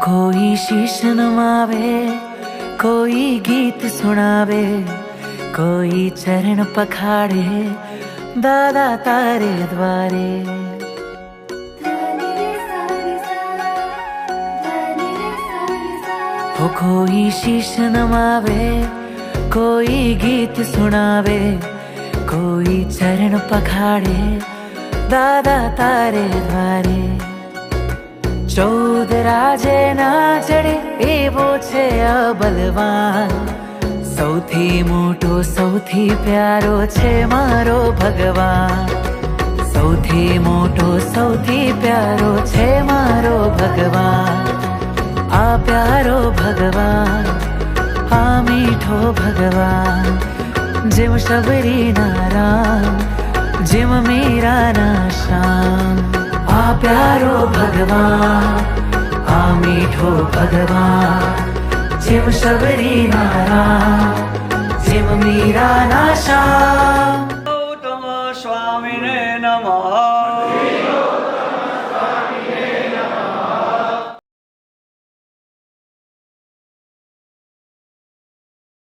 कोई शीश नमावे, कोई गीत सुनावे, कोई चरण पखाड़े दादा तारे द्वारे। हो कोई शीश नमावे, कोई गीत सुनावे, कोई चरण पखाड़े दादा तारे द्वारे। 14 રાજે ના ચડે એવો છે આ બલવાન, સૌથી મોટો સૌથી પ્યારો છે મારો ભગવાન, સૌથી મોટો સૌથી પ્યારો છે મારો ભગવાન। આ પ્યારો ભગવાન, આ મીઠો ભગવાન, જેમ શબરીના રામ, જેમ મીરાના શ્યામ। આ પ્યારો ભગવાન, આ મીઠો ભગવાન, જેમ શબરીના રામ, જેમ મીરાના શ્યામ। ગૌતમ સ્વામીને નમઃ।